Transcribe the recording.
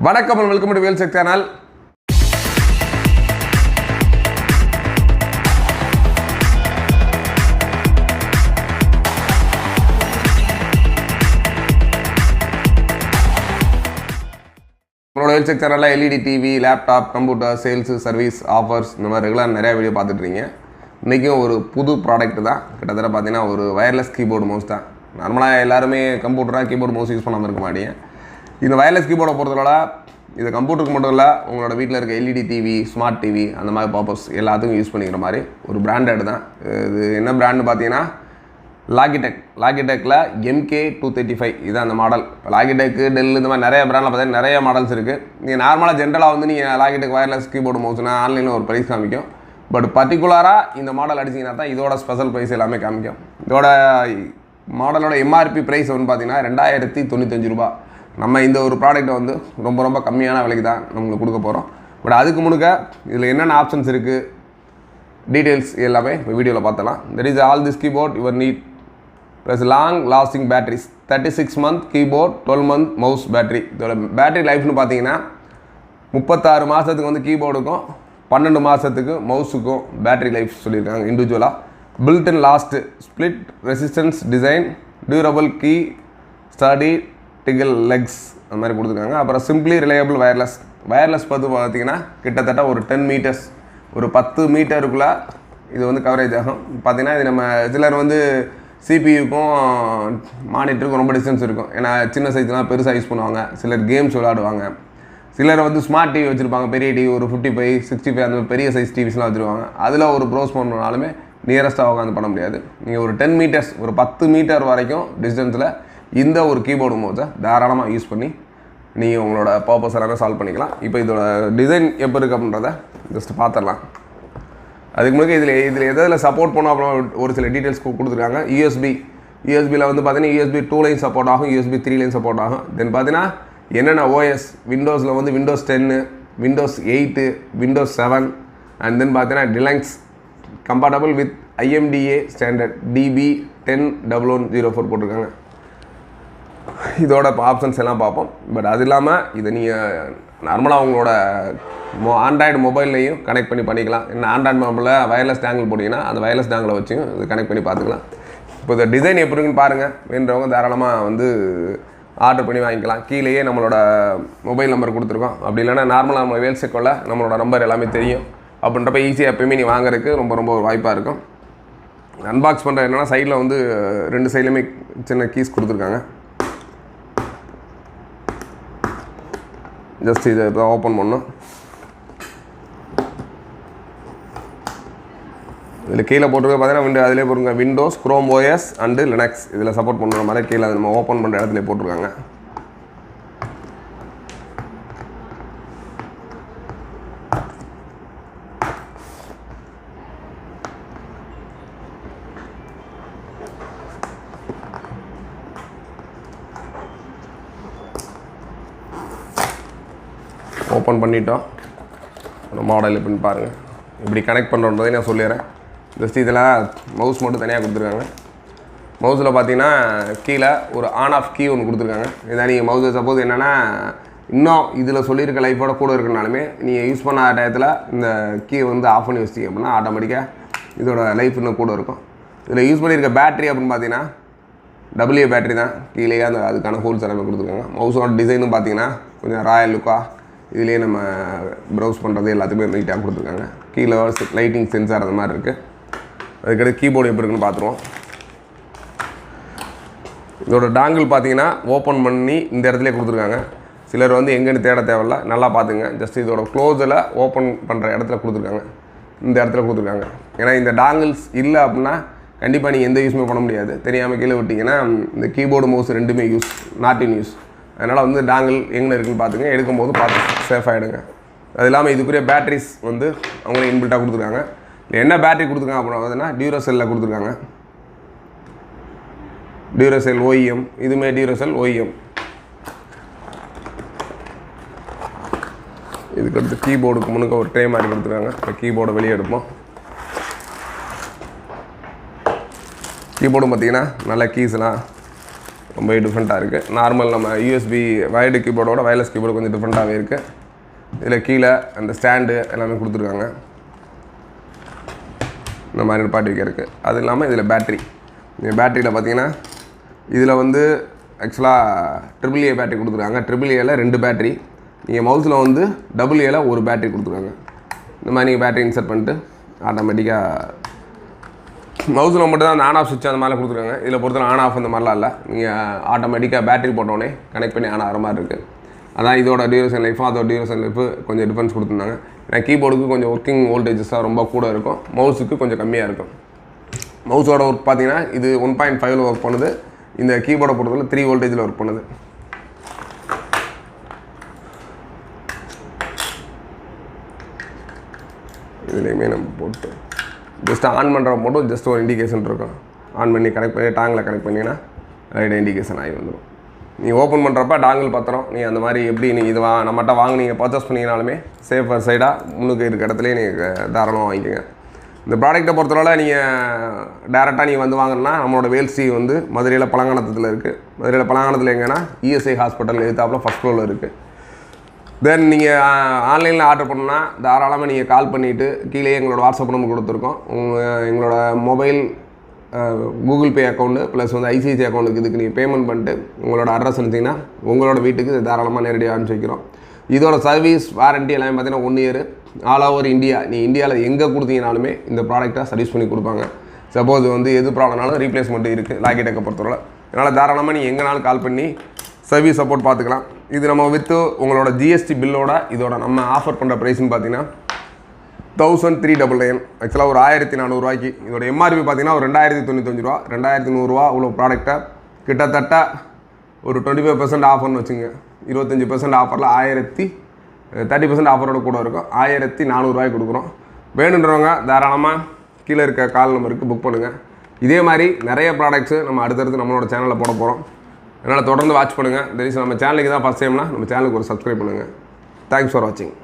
வணக்கம் and welcome to Wheelcheck channel. நம்மளோட Wheelcheck channel LED TV, laptop, computer, sales, service, offers இந்த மாதிரி regular நிறைய வீடியோ பார்த்துட்டு இருக்கீங்க. இன்றைக்கும் ஒரு புது ப்ராடக்ட் தான். கிட்டத்தட்ட பார்த்தீங்கன்னா ஒரு வயர்லெஸ் கீபோர்டு மவுஸ் தான். நார்மலாக எல்லாருமே கம்ப்யூட்டராக கீபோர்டு மவுஸ் யூஸ் பண்ணாமல் இருக்க மாட்டீங்க. இந்த வயர்லெஸ் கீபோர்டை பொறுத்தவரை இது கம்ப்யூட்டருக்கு மட்டும் இல்லை, உங்களோட வீட்டில் இருக்க எல்இடி டிவி, ஸ்மார்ட் டிவி அந்த மாதிரி பர்பஸ் எல்லாத்துக்கும் யூஸ் பண்ணிக்கிற மாதிரி ஒரு பிராண்டட் தான். இது என்ன பிராண்டு பார்த்தீங்கன்னா லாகிடெக்கில் MK235 இதுதான் அந்த மாடல். லாகிடெக்கு, டெல் இந்த மாதிரி நிறைய பிராண்டில் பார்த்தீங்கன்னா நிறைய மாடல்ஸ் இருக்குது. நீங்கள் நார்மலாக ஜென்ரலாக வந்து நீங்கள் லாகிடெக் வயர்லெஸ் கீபோர்டு மவுஸ்னா ஆன்லைனில் ஒரு ப்ரைஸ் காமிக்கும். பட் பர்டிகுலராக இந்த மாடல் அடிச்சிங்கன்னா தான் இதோட ஸ்பெஷல் ப்ரைஸ் எல்லாமே காமிக்கும். இதோட மாடலோட எம்ஆர்பி ப்ரைஸ் வந்து பார்த்தீங்கன்னா 2095 ரூபா. நம்ம இந்த ஒரு ப்ராடக்ட்டை வந்து ரொம்ப ரொம்ப கம்மியான விலைக்கு தான் நம்மளுக்கு கொடுக்க போகிறோம். பட் அதுக்கு முன்னுக்க இதில் என்னென்ன ஆப்ஷன்ஸ் இருக்குது, டீட்டெயில்ஸ் எல்லாமே இப்போ வீடியோவில் பார்த்தலாம். That is all this keyboard your need plus long lasting batteries. 36 month keyboard, 12 month mouse battery. இதோட பேட்டரி லைஃப்னு பார்த்தீங்கன்னா 36 மாதத்துக்கு வந்து கீபோர்டுக்கும் 12 மாதத்துக்கு மவுஸுக்கும் பேட்டரி லைஃப் சொல்லியிருக்காங்க இண்டிவிஜுவலாக. Built in last split resistance design, durable key, sturdy tickle legs அந்த மாதிரி கொடுத்துருக்காங்க. அப்புறம் சிம்பிளி ரிலையபிள் வயர்லெஸ் பார்த்து பார்த்தீங்கன்னா கிட்டத்தட்ட ஒரு 10 meters, ஒரு 10 மீட்டருக்குள்ளே இது வந்து கவரேஜ் ஆகும். பார்த்தீங்கன்னா இது நம்ம சிலர் வந்து சிபியூக்கும் மானிட்டருக்கும் ரொம்ப டிஸ்டன்ஸ் இருக்கும். ஏன்னா சின்ன சைஸ்லாம் பெருசாக யூஸ் பண்ணுவாங்க. சிலர் கேம்ஸ் விளையாடுவாங்க. சிலர் வந்து ஸ்மார்ட் டிவி வச்சுருப்பாங்க, பெரிய டிவி ஒரு 55, 65 அந்த பெரிய சைஸ் டிவிஸ்லாம் வச்சுருவாங்க. அதில் ஒரு ப்ரௌஸ் பண்ணாலுமே நியரஸ்ட்டாக உட்காந்து பண்ண முடியாது. நீங்கள் ஒரு 10 meters, ஒரு 10 மீட்டர் வரைக்கும் டிஸ்டன்ஸில் இந்த ஒரு கீபோர்டு மவுஸை தாராளமாக யூஸ் பண்ணி நீங்கள் உங்களோட பர்பஸ் எல்லாமே சால்வ் பண்ணிக்கலாம். இப்போ இதோட டிசைன் எப்போ இருக்குது அப்படின்றத ஜஸ்ட் பார்த்துடலாம். அதுக்கு முன்னாடி இதில் எதில் சப்போர்ட் பண்ணோம் அப்படின்னு ஒரு சில டீட்டெயில்ஸ் கொடுத்துருக்காங்க. யூஎஸ்பியில் வந்து பார்த்தீங்கன்னா USB 2 லைன் சப்போர்ட் ஆகும், USB 3 லைன் சப்போர்ட் ஆகும். தென் பார்த்தீங்கன்னா என்னென்ன OS விண்டோஸில் வந்து Windows 10, Windows 8, Windows 7 and then பார்த்தீங்கன்னா deluxe compatible with IMDA standard DB101104 போட்டிருக்காங்க. இதோட ஆப்ஷன்ஸ் எல்லாம் பார்ப்போம். பட் அது இல்லாமல் இதை நீங்கள் நார்மலாக உங்களோட ஆண்ட்ராய்டு மொபைல்லையும் கனெக்ட் பண்ணிக்கலாம். என்ன ஆண்ட்ராய்டு மொபைலில் வயர்லெஸ் டேங்கிள் போட்டிங்கன்னா அந்த வயர்லெஸ் டேங்கில் வச்சும் இது கனெக்ட் பண்ணி பார்த்துக்கலாம். இப்போ இந்த டிசைன் எப்படி இருக்குன்னு பாருங்கள். வேண்டவங்க தாராளமாக வந்து ஆர்டர் பண்ணி வாங்கிக்கலாம். கீழேயே நம்மளோட மொபைல் நம்பர் கொடுத்துருக்கோம். அப்படி இல்லைன்னா நார்மலாக நம்ம Wheelcheckல நம்மளோட நம்பர் எல்லாமே தெரியும். அப்படின்றப்ப ஈஸியாக எப்போயுமே நீ வாங்குறதுக்கு ரொம்ப ஒரு வாய்ப்பாக இருக்கும். அன்பாக்ஸ் பண்ணுற என்னென்னா சைடில் வந்து 2 சைட்லையுமே சின்ன கீஸ் கொடுத்துருக்காங்க. ஜஸ்ட் இதை இப்போ ஓப்பன் பண்ணோம். இதில் கீழே போட்டுருக்க பார்த்தீங்கன்னா அதிலே போட்டுருங்க Windows, chrome OS and Linux இதில் சப்போர்ட் பண்ணுற மாதிரி கீழே நம்ம ஓப்பன் பண்ணுற இடத்துல போட்டிருக்காங்க. ஓப்பன் பண்ணிட்டோம். மாடல் எப்படின்னு பாருங்கள். இப்படி கனெக்ட் பண்ணுறதை நான் சொல்லிடுறேன். ஜஸ்ட் இதில் மவுஸ் மட்டும் தனியாக கொடுத்துருக்காங்க. மவுஸில் பார்த்தீங்கன்னா கீழே ஒரு ஆன் ஆஃப் கீ ஒன்று கொடுத்துருக்காங்க. இதான் நீங்கள் மவுஸை சப்போஸ் என்னென்னா இன்னும் இதில் சொல்லியிருக்க லைஃபோட கூட இருக்குனாலுமே நீங்கள் யூஸ் பண்ண டயத்தில் இந்த கீ வந்து ஆஃப் பண்ணி வச்சிங்க அப்படின்னா ஆட்டோமேட்டிக்காக இதோட லைஃப் இன்னும் கூட இருக்கும். இதில் யூஸ் பண்ணியிருக்க பேட்ரி அப்படின்னு பார்த்தீங்கன்னா AA பேட்ரி தான். கீழே அதுக்கான ஹோல்ஸ் எல்லாமே கொடுத்துருக்காங்க. மவுஸோட டிசைனும் பார்த்தீங்கன்னா கொஞ்சம் ராயல் லுக்காக இதிலே நம்ம ப்ரௌஸ் பண்ணுறது எல்லாத்துக்குமே நீட்டாக கொடுத்துருக்காங்க. கீழே லைட்டிங் சென்சார் அந்த மாதிரி இருக்குது. அதுக்கடுத்து கீபோர்டு எப்படி இருக்குன்னு பார்த்துருவோம். இதோட டாங்கிள் பார்த்தீங்கன்னா ஓப்பன் பண்ணி இந்த இடத்துல கொடுத்துருக்காங்க. சிலர் வந்து எங்கேன்னு தேட தேவையில்ல, நல்லா பார்த்துங்க. ஜஸ்ட் இதோட க்ளோஸில் ஓப்பன் பண்ணுற இடத்துல கொடுத்துருக்காங்க. இந்த இடத்துல கொடுத்துருக்காங்க. ஏன்னா இந்த டாங்கிள்ஸ் இல்லை அப்படின்னா கண்டிப்பாக நீங்கள் எந்த யூஸுமே பண்ண முடியாது. தெரியாமல் கீழே விட்டிங்கன்னா இந்த கீபோர்டு மவுஸ் ரெண்டுமே நாட் இன் யூஸ். அதனால் வந்து டாங்கிள் எங்கே இருக்குன்னு பார்த்துங்க. எடுக்கும்போது பார்த்து சேஃபாக எடுங்க. அது இல்லாமல் இதுக்குரிய பேட்டரிஸ் வந்து அவங்களே இன்பில்ட்டாக கொடுத்துருக்காங்க. என்ன பேட்டரி கொடுத்துருக்காங்க அப்படின்னா பார்த்தீங்கன்னா டியூராசெல்லில் கொடுத்துருக்காங்க. டியூராசெல் OEM, இதுவுமே டியூராசெல் OEM. இதுக்கடுத்து கீபோர்டுக்கு முன்னுக்கு ஒரு ட்ரே மாதிரி கொடுத்துருக்காங்க. இப்போ கீபோர்டை வெளியே எடுப்போம். கீபோர்டும் பார்த்தீங்கன்னா நல்ல கீஸ்லாம் ரொம்ப டிஃப்ரெண்ட்டாக இருக்குது. நார்மல் நம்ம யூஎஸ்பி வயர்டு கீபோர்டோட வயர்லெஸ் கீபோர்டு கொஞ்சம் டிஃப்ரெண்ட்டாகவே இருக்குது. இதில் கீழே அந்த ஸ்டாண்டு எல்லாமே கொடுத்துருக்காங்க, இந்த மாதிரி நிப்பாட்டி வைக்கிறதுக்கு. அது இல்லாமல் இதில் பேட்ரி, இந்த பேட்டரியில் பார்த்தீங்கன்னா இதில் வந்து ஆக்சுவலாக AAA பேட்டரி கொடுத்துருக்காங்க. AAAல 2 பேட்டரி, நீங்கள் மவுஸில் வந்து AA ஒரு பேட்டரி கொடுத்துருக்காங்க. இந்த மாதிரி நீங்கள் பேட்டரி இன்சர்ட் பண்ணிட்டு ஆட்டோமேட்டிக்காக மவுஸில் மட்டும் தான் அந்த ஆன் ஆஃப் சுவிட்ச் அந்த மாதிரிலாம் கொடுத்துருக்காங்க. இதில் பொறுத்தவரை ஆன் ஆஃப் அந்த மாதிரிலாம் இல்லை, நீங்கள் ஆட்டோமேட்டிக்காக பேட்டரி போட்டோடனே கனெக்ட் பண்ணி ஆன் ஆகிற மாதிரி இருக்குது. அதான் இதோட டியூரேஷன் லைஃபும் அதோட டியூரேஷன் லைஃபு கொஞ்சம் டிஃபரன்ஸ் கொடுத்துருந்தாங்க. ஏன்னா கீபோர்டுக்கு கொஞ்சம் ஒர்க்கிங் வோல்டேஜஸாக ரொம்ப கூட இருக்கும், மவுஸுக்கு கொஞ்சம் கம்மியாக இருக்கும். மவுஸோட ஒர்க் பார்த்தீங்கன்னா இது 1.5 ஒர்க் பண்ணுது, இந்த கீபோர்டை பொறுத்தவரை 3 வோல்டேஜில் ஒர்க் பண்ணுது. இதுலேயுமே நம்ம போட்டு ஜஸ்ட் ஆன் பண்ணுற மட்டும் ஜஸ்ட் ஒரு இண்டிகேஷன் இருக்கும். ஆன் பண்ணி கனெக்ட் பண்ணி டாங்கில் கனெக்ட் பண்ணிங்கன்னா ரைட் இண்டிகேஷன் ஆகி வந்துடும். நீ ஓப்பன் பண்ணுறப்ப டாங்கில் பத்திரம் நீ அந்த மாதிரி எப்படி நீங்கள் இது நம்மகிட்ட வாங்கினீங்க பர்ச்சேஸ் பண்ணிங்கனாலுமே சேஃபர் சைடாக முன்னுக்கு இருக்க இடத்துலேயே நீங்கள் தாராளமாக வாங்கிக்கோங்க. இந்த ப்ராடக்ட்டை பொறுத்தவரை நீங்கள் டேரெக்டாக நீங்கள் வந்து வாங்கினா நம்மளோட வேல்ஸ்ட்ரீ வந்து மதுரையில் பழங்கானத்தில் இருக்குது. மதுரையில் பழங்கானத்தில் எங்கன்னா இஎஸ்ஐ ஹாஸ்பிட்டல் எதிர்த்தாப்பில் ஃபஸ்ட் ஃப்ளோரில் இருக்குது. தென் நீங்கள் ஆன்லைனில் ஆர்டர் பண்ணணுன்னா தாராளமாக நீங்கள் கால் பண்ணிவிட்டு கீழே எங்களோட வாட்ஸ்அப் நம்பர் கொடுத்துருக்கோம். எங்களோட mobile Google Pay account plus வந்து ஐசிஐசி அக்கௌண்ட்டுக்கு இதுக்கு நீங்கள் பேமெண்ட் பண்ணிட்டு உங்களோட அட்ரஸ் அனுப்பிச்சிங்கன்னா உங்களோட வீட்டுக்கு தாராளமாக நேரடியாக அனுப்பிச்சி வைக்கிறோம். இதோட சர்வீஸ் வாரண்ட்டி எல்லாமே பார்த்தீங்கன்னா 1 இயர் ஆல் ஓவர் இந்தியா. நீ இந்தியாவில் எங்கே கொடுத்தீங்கனாலுமே இந்த ப்ராடக்ட்டை சர்வீஸ் பண்ணி கொடுப்பாங்க. சப்போஸ் வந்து எது ப்ராப்ளம்னாலும் ரீப்ளேஸ்மெண்ட் இருக்குது லாகிடெக்கை பொறுத்தவரை. அதனால் தாராளமாக நீங்கள் எங்கேனாலும் கால் பண்ணி சர்வீஸ் சப்போர்ட் பார்த்துக்கலாம். இது நம்ம வித்து உங்களோட ஜிஎஸ்டி பில்லோட இதோட நம்ம ஆஃபர் பண்ணுற ப்ரைஸ்ன்னு பார்த்தீங்கன்னா 1399. ஆக்சுவலாக ஒரு 1400 ரூபாய்க்கு. இதோட எம்ஆர்பி பார்த்தீங்கன்னா ஒரு 2095 ரூபா, 2100 ரூபா உள்ள ப்ராடக்ட்டை கிட்டத்தட்ட ஒரு 25% ஆஃபர்னு வச்சுங்க. 25% ஆஃபரில் 30% ஆஃபரோட கூட இருக்கும். 1400 ரூபாய்க்கு கொடுக்குறோம். வேணுன்றவங்க தாராளமாக கீழே இருக்க கால் நம்பருக்கு புக் பண்ணுங்கள். இதே மாதிரி நிறைய ப்ராடக்ட்ஸு நம்ம அடுத்தடுத்து நம்மளோட சேனலில் போட போகிறோம். அதனால் தொடர்ந்து வாட்ச் பண்ணுங்கள். தெரியும் நம்ம சேனலுக்கு தான் ஃபஸ்ட் டைம்னா நம்ம சேனலுக்கு ஒரு சப்ஸ்கிரைப் பண்ணுங்கள். தேங்க்ஸ் ஃபார் வாட்சிங்.